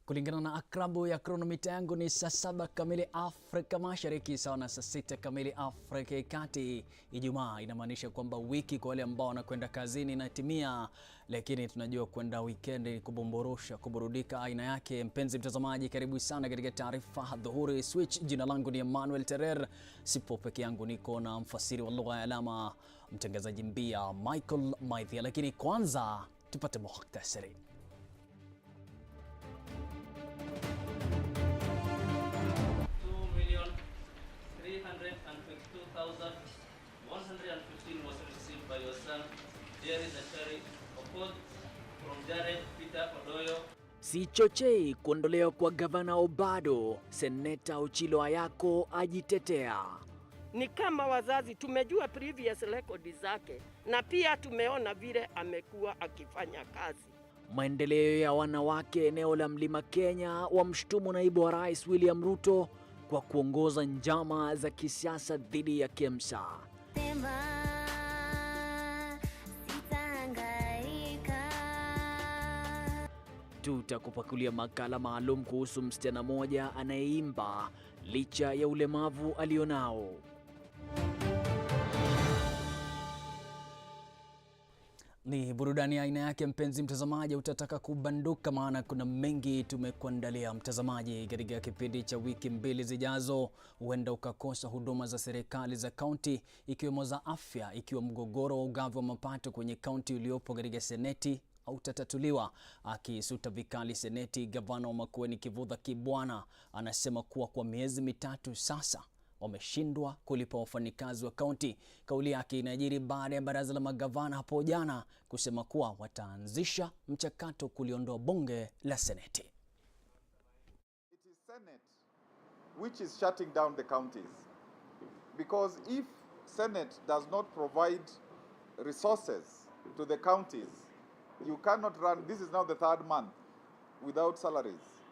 Kulingana na akrabu ya kronomita yangu ni saa 7 kamili Afrika Mashariki, sawa na saa 6 kamili Afrika ya Kati. Ijumaa inamaanisha kwamba wiki kwa wale ambao wanakwenda kazini inatimia, lakini tunajua kwenda weekend kubomborosha, kuburudika aina yake. Mpenzi mtazamaji, karibu sana katika taarifa Adhuhuri Switch. Jina langu ni Emmanuel Terer. Sipo peke yangu, niko na mfasiri wa lugha ya alama, mtangazaji mbia Michael Maithia. Lakini kwanza tupate muhtasari. was received by your son, Jerry Zachary Okoth, from Jared Peter Odoyo. Sichochei kuondolewa kwa gavana Obado, Seneta Ochilo Ayako ajitetea. Ni kama wazazi tumejua previous record zake na pia tumeona vile amekuwa akifanya kazi. Maendeleo ya wanawake eneo la Mlima Kenya wamshtumu naibu wa rais William Ruto kwa kuongoza njama za kisiasa dhidi ya Kemsa. Tutakupakulia makala maalum kuhusu msichana moja anayeimba licha ya ulemavu alionao. Ni burudani aina yake, mpenzi mtazamaji, utataka kubanduka maana kuna mengi tumekuandalia mtazamaji. Katika kipindi cha wiki mbili zijazo, huenda ukakosa huduma za serikali za kaunti ikiwemo za afya, ikiwa mgogoro wa ugavi wa mapato kwenye kaunti uliopo katika seneti hautatatuliwa. Akisuta vikali seneti, gavana wa Makueni Kivutha Kibwana anasema kuwa kwa miezi mitatu sasa wameshindwa kulipa wafanyikazi wa kaunti. Kauli yake inajiri baada ya baraza la magavana hapo jana kusema kuwa wataanzisha mchakato kuliondoa bunge la seneti. It is Senate which is shutting down the counties, because if Senate does not provide resources to the counties, you cannot run. This is now the third month without salaries.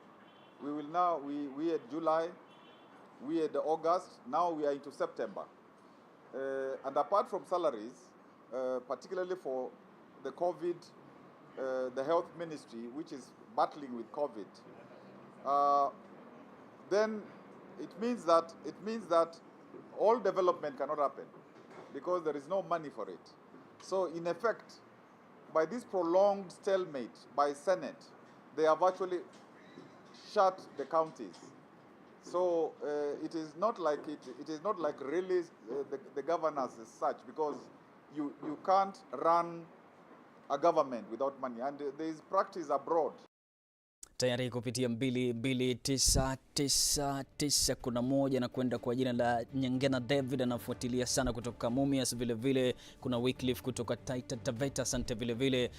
We will now, we had July, we had August, now we are into September. And apart from salaries, particularly for the COVID, the health ministry, which is battling with COVID, then it means that all development cannot happen because there is no money for it. So in effect, by this prolonged stalemate by Senate, they have actually shut the counties. So it is not like really the governance as such, because you can't run a government without money, and there is practice abroad. Tayari kupitia 22999 kuna moja na kwenda kwa jina la Nyangena David anafuatilia sana kutoka Mumias, vile vile kuna Wycliffe kutoka Taita Taveta, asante vile vile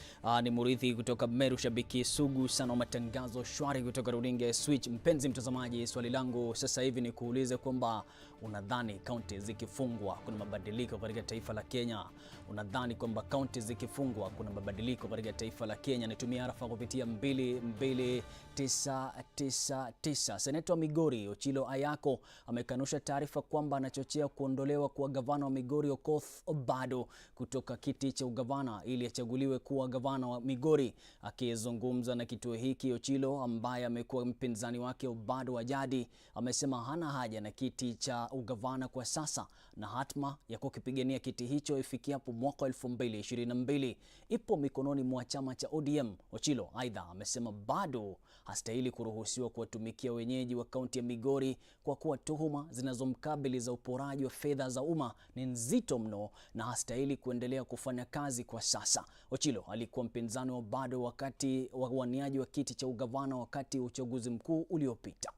ni Murithi kutoka Meru, shabiki sugu sana wa matangazo, Shwari kutoka runinga Switch. Mpenzi mtazamaji, swali langu sasa hivi ni kuulize kwamba unadhani kaunti zikifungwa kuna mabadiliko katika taifa la Kenya? Unadhani kwamba kaunti zikifungwa kuna mabadiliko katika taifa la Kenya? Nitumia arafa kupitia 22999. Seneta wa Migori Ochilo Ayako amekanusha taarifa kwamba anachochea kuondolewa kwa gavana wa Migori Okoth Obado kutoka kiti cha ugavana ili achaguliwe kuwa gavana wa Migori. Akizungumza na kituo hiki, Ochilo ambaye amekuwa mpinzani wake Obado wa jadi amesema hana haja na kiti cha ugavana kwa sasa na hatma ya kukipigania kiti hicho ifikiapo mwaka 2022 ipo mikononi mwa chama cha ODM. Ochilo aidha amesema bado hastahili kuruhusiwa kuwatumikia wenyeji wa kaunti ya Migori kwa kuwa tuhuma zinazomkabili za uporaji wa fedha za umma ni nzito mno na hastahili kuendelea kufanya kazi kwa sasa. Ochilo alikuwa mpinzani wa Obado wakati wa uaniaji wa kiti cha ugavana wakati uchaguzi mkuu uliopita.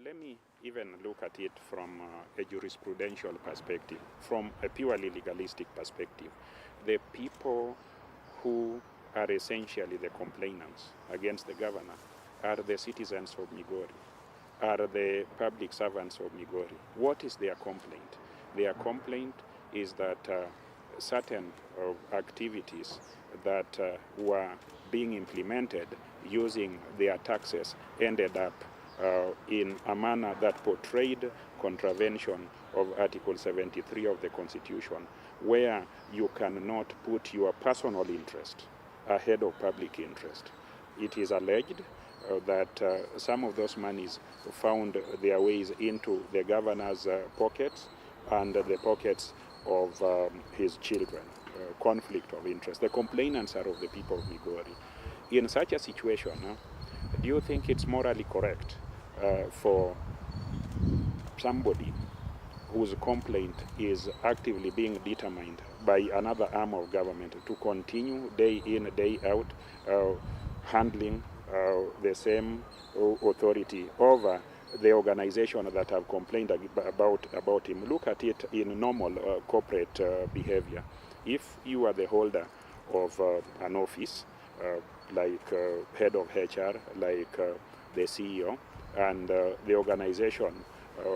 Let me even look at it from a jurisprudential perspective, from a purely legalistic perspective. The people who are essentially the complainants against the governor are the citizens of Migori, are the public servants of Migori. What is their complaint? Their complaint is that certain activities that were being implemented using their taxes ended up in a manner that portrayed contravention of Article 73 of the Constitution, where you cannot put your personal interest ahead of public interest. It is alleged that some of those monies found their ways into the governor's pockets and the pockets of his children. Conflict of interest. The complainants are of the people of Migori. In such a situation, do you think it's morally correct for somebody whose complaint is actively being determined by another arm of government to continue day in, day out, handling the same authority over the organization that have complained about him? Look at it in normal corporate behavior. If you are the holder of an office, like head of HR, like the CEO, and the organization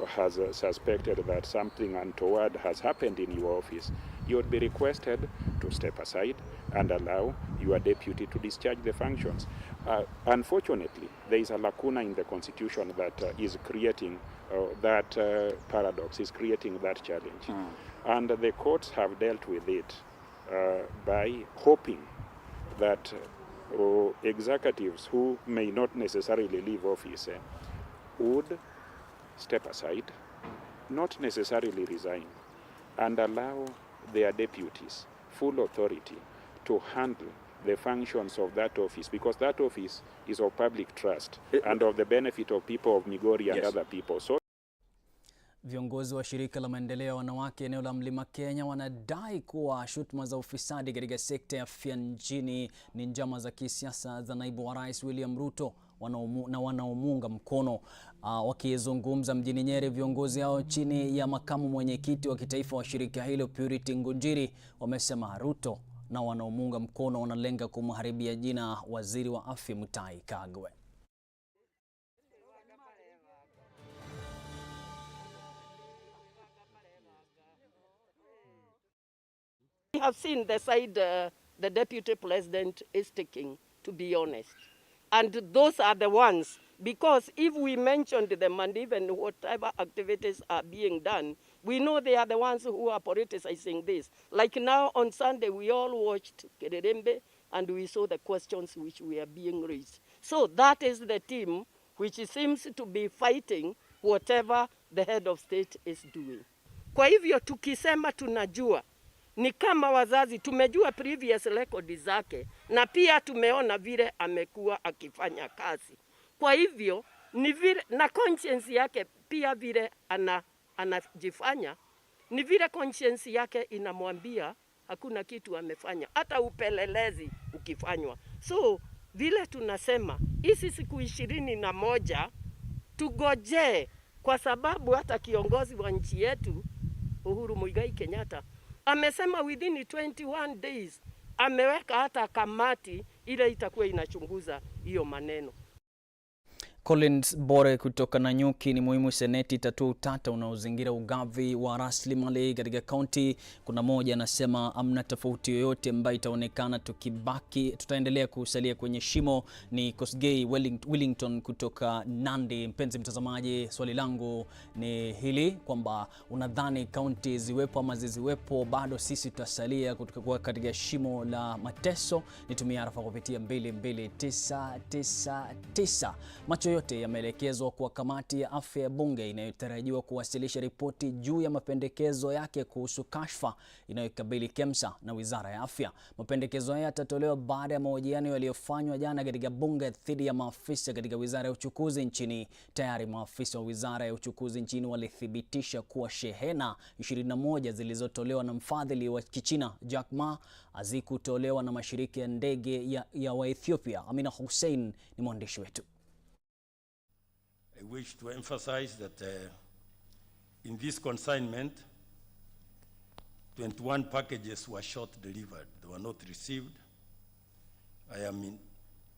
has suspected that something untoward has happened in your office, you would be requested to step aside and allow your deputy to discharge the functions. Unfortunately, there is a lacuna in the Constitution that is creating that paradox, is creating that challenge. And the courts have dealt with it by hoping that executives who may not necessarily leave office would step aside, not necessarily resign, and allow their deputies full authority to handle the functions of that office, because that office is of public trust and of the benefit of people of Migori and other people. So viongozi wa shirika la maendeleo ya wanawake eneo la Mlima Kenya wanadai kuwa shutuma za ufisadi katika sekta ya afya nchini ni njama za kisiasa za naibu wa rais William Ruto na wanaomuunga mkono. Wakizungumza mjini Nyeri, viongozi hao chini ya makamu mwenyekiti wa kitaifa wa shirika hilo Purity Ngunjiri wamesema Ruto na wanaomuunga mkono wanalenga kumharibia jina waziri wa afya Mutahi Kagwe. We have seen the side the deputy president is taking, to be honest. And those are the ones, because if we mentioned them and even whatever activities are being done, we know they are the ones who are politicizing this. Like now on Sunday, we all watched Kererembe and we saw the questions which were being raised. So that is the team which seems to be fighting whatever the head of state is doing. Kwa hivyo tukisema tunajua, ni kama wazazi tumejua previous record zake na pia tumeona vile amekuwa akifanya kazi. Kwa hivyo ni vile na conscience yake pia vile anajifanya, ni vile conscience yake inamwambia hakuna kitu amefanya, hata upelelezi ukifanywa. So vile tunasema hizi siku 21 tugoje, kwa sababu hata kiongozi wa nchi yetu Uhuru Muigai Kenyatta amesema within 21 days ameweka hata kamati ile itakuwa inachunguza hiyo maneno. Collins Bore kutoka Nanyuki: ni muhimu seneti tatua utata unaozingira ugavi wa rasilimali katika kaunti. Kuna moja anasema amna tofauti yoyote ambayo itaonekana tutaendelea kusalia kwenye shimo. Ni Kosgei Wellington kutoka Nandi. Mpenzi mtazamaji, swali langu ni hili kwamba unadhani kaunti ziwepo ama ziziwepo, bado sisi tutasalia katika shimo la mateso? Nitumia arafa kupitia 22999. Macho yote yameelekezwa kwa kamati ya afya ya bunge inayotarajiwa kuwasilisha ripoti juu ya mapendekezo yake kuhusu kashfa inayokabili KEMSA na Wizara ya Afya. Mapendekezo haya yatatolewa baada ya mahojiano yaliyofanywa jana katika bunge dhidi ya maafisa katika Wizara ya Uchukuzi nchini. Tayari maafisa wa Wizara ya Uchukuzi nchini walithibitisha kuwa shehena 21 zilizotolewa na mfadhili wa Kichina Jack Ma hazikutolewa na mashirika ya ndege ya wa Ethiopia. Amina Hussein ni mwandishi wetu. I wish to emphasize that in this consignment, 21 packages were short delivered. They were not received.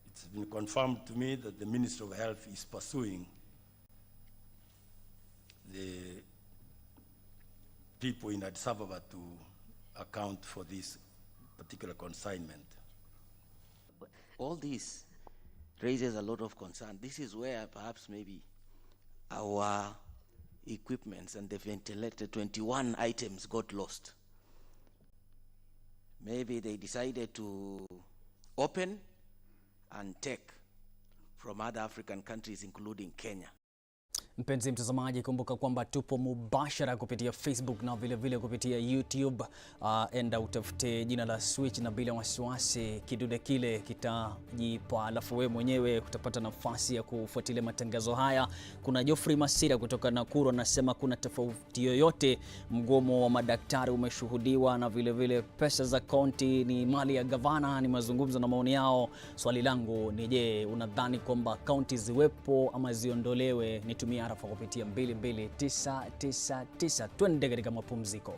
It's been confirmed to me that the Minister of Health is pursuing the people in Addis Ababa to account for this particular consignment. All this raises a lot of concern. This is where perhaps maybe our equipments and the ventilated 21 items got lost. Maybe they decided to open and take from other African countries, including Kenya. Mpenzi mtazamaji, kumbuka kwamba tupo mubashara kupitia Facebook na vile kupitia YouTube. Enda utafute jina la Switch na bila wasiwasi kidude kile kitajipa, alafu wewe mwenyewe utapata nafasi ya kufuatilia matangazo haya. Kuna Geoffrey Masira kutoka Nakuru anasema kuna tofauti yoyote, mgomo wa madaktari umeshuhudiwa na vile pesa za kaunti ni mali ya gavana. Ni mazungumzo na maoni yao. Swali langu ni je, unadhani kwamba kaunti ziwepo ama ziondolewe? Nitumia arafa kupitia 22999. Twende katika mapumziko.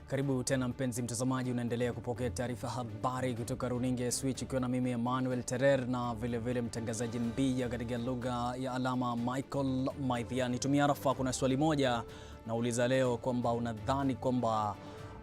Karibu tena mpenzi mtazamaji, unaendelea kupokea taarifa habari kutoka runinga ya Switch ikiwa na mimi Emmanuel Terer na vile mtangazaji mbia katika lugha ya alama Michael Maithiani. Tumia arafa, kuna swali moja nauliza leo kwamba unadhani kwamba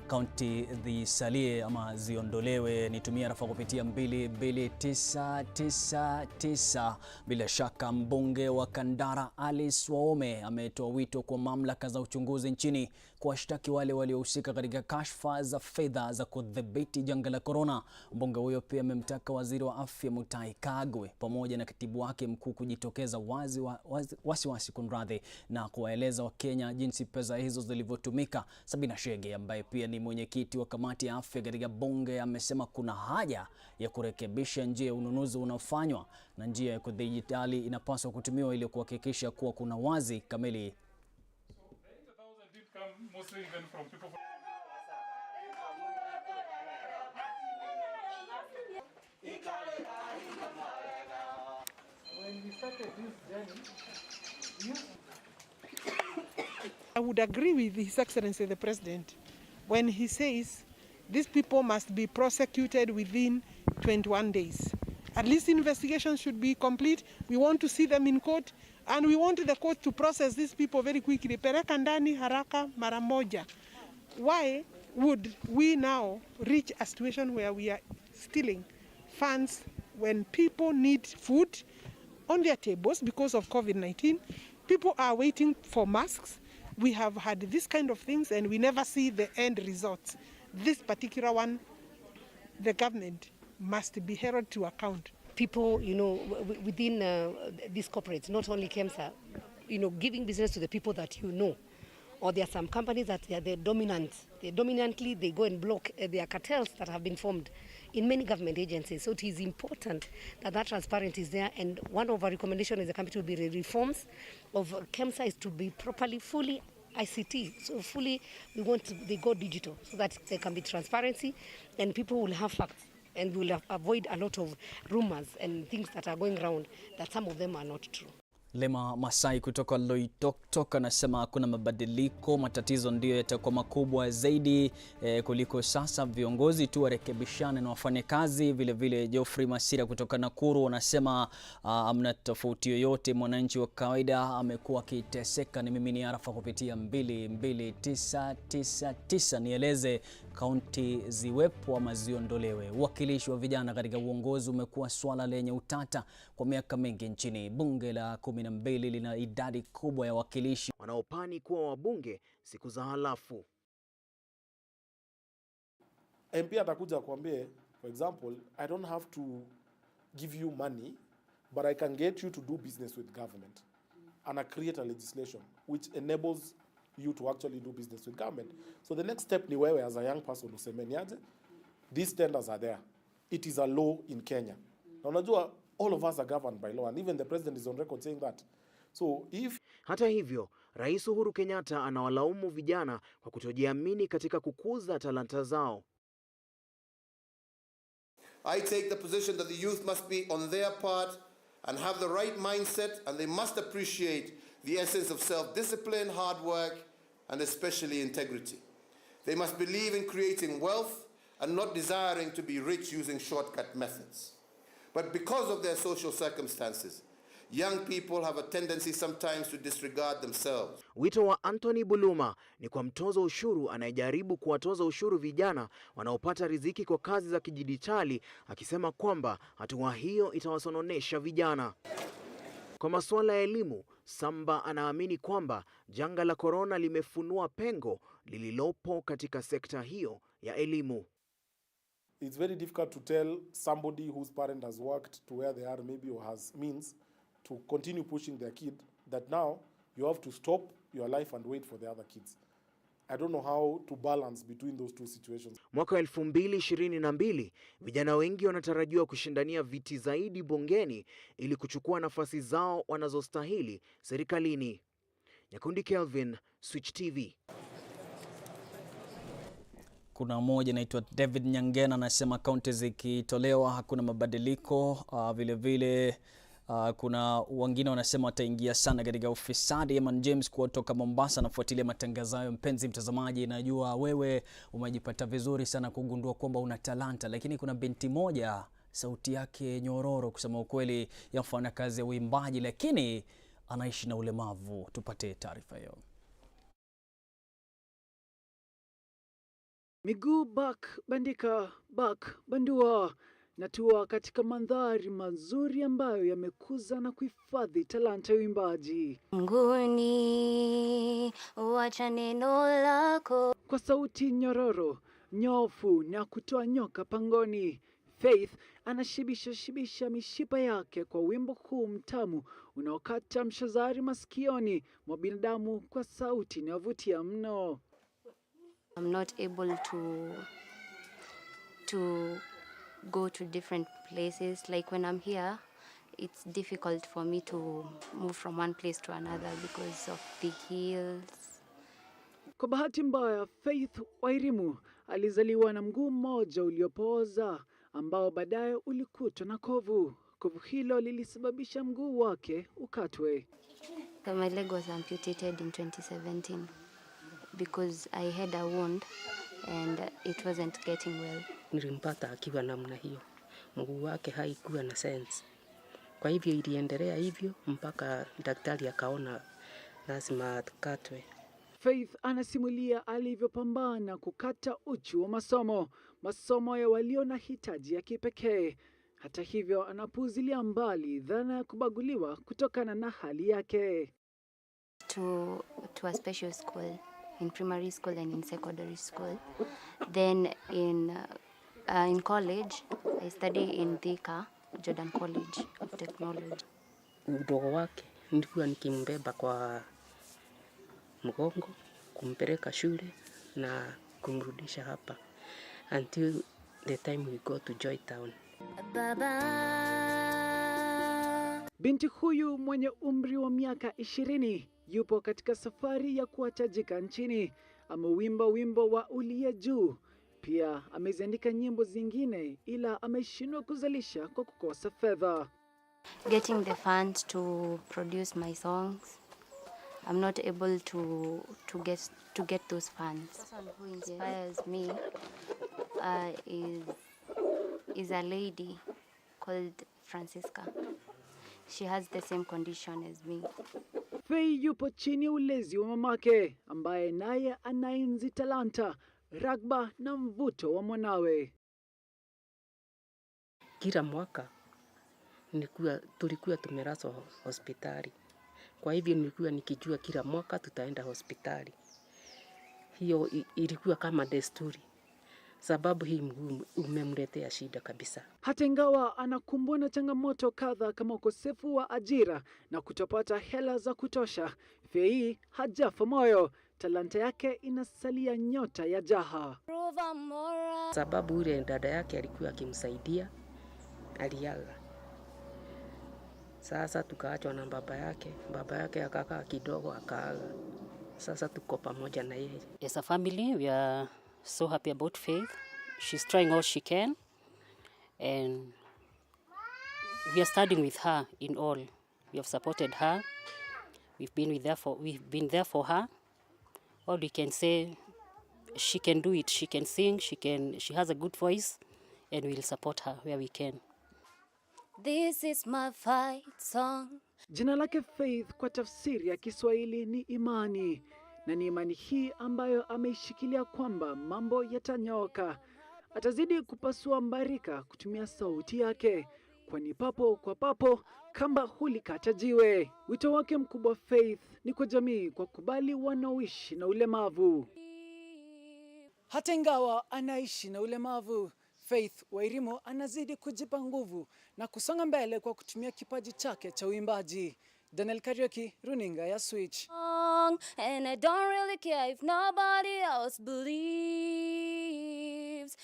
kaunti zisalie ama ziondolewe. Nitumia arafa kupitia 22999. Bila shaka mbunge wa Kandara Alice Wahome ametoa wito kwa mamlaka za uchunguzi nchini kuwashtaki wale waliohusika katika kashfa za fedha za kudhibiti janga la corona. Mbunge huyo pia amemtaka waziri wa afya Mutahi Kagwe pamoja na katibu wake mkuu kujitokeza wasiwasi kunradhi na kuwaeleza Wakenya jinsi pesa hizo zilivyotumika. Sabina Shege ambaye pia ni mwenyekiti wa kamati ya afya katika bunge amesema kuna haja ya kurekebisha njia ya ununuzi unaofanywa na njia ya kidijitali inapaswa kutumiwa ili kuhakikisha kuwa kuna wazi kamili. I would agree with His Excellency the President when he says these people must be prosecuted within 21 days. At least investigations should be complete. We want to see them in court and we want the court to process these people very quickly. Pereka ndani haraka mara moja. Why would we now reach a situation where we are stealing funds when people need food on their tables because of COVID-19? People are waiting for masks. We have had this kind of things and we never see the end results. This particular one, the government must be held to account. People, within these corporates, not only KEMSA, giving business to the people that or there are some companies that they're dominant. They go and block. There are cartels that have been formed in many government agencies. So it is important that transparency is there. And one of our recommendations as a company will be the reforms of KEMSA is to be properly, fully ICT. So fully, they go digital so that there can be transparency and people will have facts and will avoid a lot of rumors and things that are going around that some of them are not true. Lema Masai kutoka Loitoktok anasema kuna mabadiliko, matatizo ndio yatakuwa makubwa zaidi kuliko sasa. Viongozi tu warekebishane na wafanye kazi. Vile Geoffrey Masira kutoka Nakuru anasema amna tofauti yoyote, mwananchi wa kawaida amekuwa akiteseka. Ni mimi ni arafa kupitia 22999. Nieleze kaunti ziwepo ama ziondolewe. Uwakilishi wa vijana katika uongozi umekuwa swala lenye utata kwa miaka mingi nchini. Bunge la 12 lina idadi kubwa ya wakilishi wanaopani kuwa wabunge siku za halafu. MP atakuja kuambie, for example, I don't have to give you money, but I can get you to do business with government. And I create a legislation which enables you to actually do business with government. So the next step ni wewe as a young person useme niaje, these tenders are there. It is a law in Kenya. Na unajua all of us are governed by law and even the president is on record saying that. So if Hata hivyo, Rais Uhuru Kenyatta anawalaumu vijana kwa kutojiamini katika kukuza talanta zao. I take the position that the youth must be on their part and have the right mindset, and they must appreciate the essence of self-discipline, hard work, and especially integrity. They must believe in creating wealth and not desiring to be rich using shortcut methods. But because of their social circumstances, young people have a tendency sometimes to disregard themselves. Wito wa Anthony Buluma ni kwa mtoza ushuru anayejaribu kuwatoza ushuru vijana wanaopata riziki kwa kazi za kidijitali, akisema kwamba hatua hiyo itawasononesha vijana. Kwa masuala ya elimu, Samba anaamini kwamba janga la corona limefunua pengo lililopo katika sekta hiyo ya elimu. it's very difficult to tell somebody whose parent has worked to where they are maybe or has means to continue pushing their kid that now you have to stop your life and wait for the other kids. I don't know how to balance between those two situations. Mwaka 2022, vijana wengi wanatarajiwa kushindania viti zaidi bungeni ili kuchukua nafasi zao wanazostahili serikalini. Nyakundi Kelvin, Switch TV. Kuna mmoja anaitwa David Nyangena anasema kaunti zikitolewa hakuna mabadiliko. Vile Kuna wengine wanasema wataingia sana katika ufisadi. Eman James kutoka Mombasa anafuatilia matangazo hayo. Mpenzi mtazamaji, najua wewe umejipata vizuri sana kugundua kwamba una talanta, lakini kuna binti moja sauti yake nyororo kusema ukweli, yafanya kazi ya uimbaji lakini anaishi na ulemavu. Tupate taarifa hiyo. Miguu back bandika back bandua, natua katika mandhari mazuri ambayo yamekuza na kuhifadhi talanta ya uimbaji. Nguni wacha neno lako. Kwa sauti nyororo, nyofu na kutoa nyoka pangoni, Faith anashibisha mishipa yake kwa wimbo huu mtamu unaokata mshazari masikioni mwa binadamu kwa sauti inayovutia mno. I'm not able to go to different places. Like when I'm here, it's difficult for me to move from one place to another because of the hills. Kwa bahati mbaya, Faith Wairimu alizaliwa na mguu mmoja uliopooza ambao baadaye ulikutwa na kovu. Kovu hilo lilisababisha mguu wake ukatwe. My leg was amputated in 2017 because I had a wound and it wasn't getting well. Nilimpata akiwa namna hiyo. Mguu wake haikuwa na sense. Kwa hivyo iliendelea hivyo mpaka daktari akaona lazima atkatwe. Faith anasimulia alivyopambana kukata uchu wa masomo ya walio na hitaji ya kipekee. Hata hivyo anapuuzilia mbali dhana ya kubaguliwa kutokana na hali yake. To a special school, in primary school and in secondary school. Then in college, I study in Thika, Jordan College of Technology. Mdogo wake nilikuwa nikimbeba kwa mgongo, kumpeleka shule na kumrudisha hapa until the time we go to Joytown. Baba. Binti huyu mwenye umri wa miaka 20 yupo katika safari ya kuwatajika nchini. Amewimba wimbo wa Uliye Juu. Pia ameziandika nyimbo zingine ila ameshindwa kuzalisha kwa kukosa fedha. Getting the funds to produce my songs, I'm not able to get those funds. The person who inspires me is a lady called Francisca. She has the same condition as me. Faye yupo chini ulezi wa mamake ambaye naye anaenzi talanta, ragba na mvuto wa mwanawe. Kila mwaka tulikuwa tumelazwa hospitali. Kwa hivyo nilikuwa nikijua kila mwaka tutaenda hospitali. Hiyo ilikuwa kama desturi. Sababu hii mguu umemletea shida kabisa. Hata ingawa anakumbwa na changamoto kadha kama ukosefu wa ajira na kutopata hela za kutosha, Faye hajafa moyo. Talanta yake inasalia nyota ya jaha. Sababu ule dada yake alikuwa akimsaidia, aliaga. Sasa tukaachwa na baba yake akakaa kidogo akaaga. Sasa tuko pamoja na yeye. As a family, we are so happy about Faith. She's trying all she can, and we are standing with her in all. We have supported her. We've been there for her. All we can say, she can do it. She can sing. She has a good voice, and we'll support her where we can. This is my fight song. Jina lake Faith kwa tafsiri ya Kiswahili ni imani, na ni imani hii ambayo ameishikilia kwamba mambo yatanyoka. Atazidi kupasua mbarika kutumia sauti yake, kwani papo kwa papo kamba hulikata jiwe. Wito wake mkubwa Faith ni kwa jamii kwa kubali wanaoishi na ulemavu. Hata ingawa anaishi na ulemavu, Faith Wairimu anazidi kujipa nguvu na kusonga mbele kwa kutumia kipaji chake cha uimbaji. Daniel Kariuki, runinga ya Switch. And I don't really care if nobody else believes.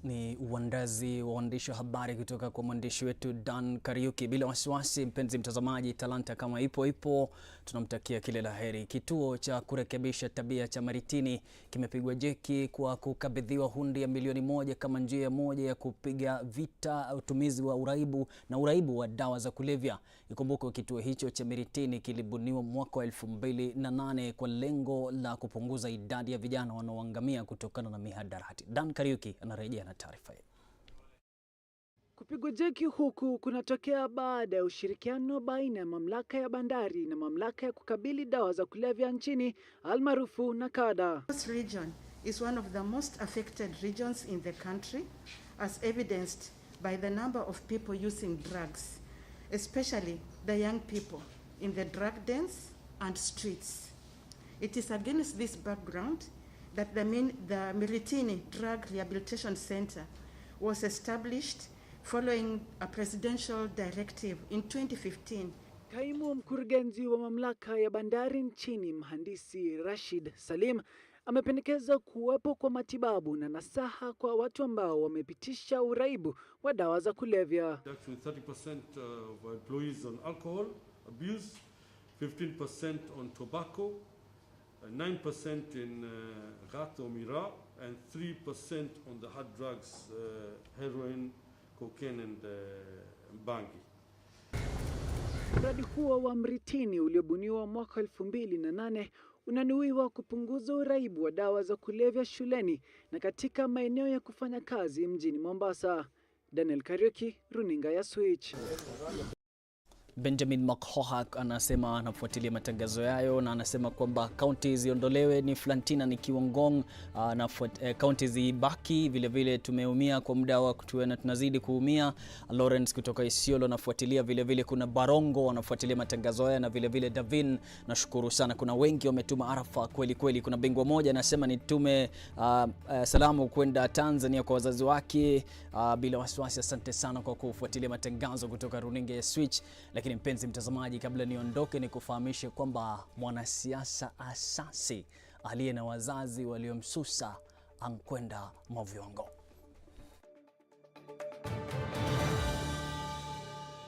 Ni uandazi wa waandishi wa habari kutoka kwa mwandishi wetu Dan Kariuki. Bila wasiwasi, mpenzi mtazamaji, talanta kama ipo, tunamtakia kile la heri. Kituo cha kurekebisha tabia cha Maritini kimepigwa jeki kwa kukabidhiwa hundi ya milioni 1 kama njia moja ya kupiga vita utumizi wa uraibu wa dawa za kulevya. Ikumbuke kituo hicho cha Maritini kilibuniwa mwaka wa 2008 kwa lengo la kupunguza idadi ya vijana wanaoangamia kutokana na mihadarati. Dan Kariuki anarejea na taarifa hii. Kupigwa jeki huku kunatokea baada ya ushirikiano baina ya mamlaka ya bandari na mamlaka ya kukabili dawa za kulevya nchini almaarufu NACADA. This region is one of the most affected regions in the country, as evidenced by the number of people using drugs, especially the young people in the drug dens and streets. It is against this background that the Maritini Drug Rehabilitation Center was established following a presidential directive in 2015. Kaimu mkurugenzi wa mamlaka ya bandari nchini, mhandisi Rashid Salim, amependekeza kuwepo kwa matibabu na nasaha kwa watu ambao wamepitisha uraibu wa dawa za kulevya. Actually 30% of employees on alcohol abuse, 15% on tobacco, 9% in rat or mira, and 3% on the hard drugs, heroin, cocaine and bangi. Mradi huo wa Maritini uliobuniwa mwaka 2008 unanuiwa kupunguza uraibu wa dawa za kulevya shuleni na katika maeneo ya kufanya kazi mjini Mombasa. Daniel Kariuki, runinga ya Switch. Benjamin Makhohak anasema anafuatilia matangazo yayo na anasema kwamba kaunti ziondolewe ni Flantina ni Kiwongong na kaunti zibaki. Vile vile tumeumia kwa muda wa kutuena, tunazidi kuumia. Lawrence kutoka Isiolo anafuatilia, vile vile kuna Barongo wanafuatilia matangazo haya, na vile vile Davin, nashukuru sana. Kuna wengi wametuma arafa kweli. Kuna bingwa moja anasema nitume salamu kwenda Tanzania kwa wazazi wake. Bila wasiwasi, asante sana kwa kufuatilia matangazo kutoka runinga ya Switch. Lakini mpenzi mtazamaji, kabla niondoke, ni kufahamishe kwamba mwanasiasa asasi aliye na wazazi waliomsusa ankwenda Movyongo.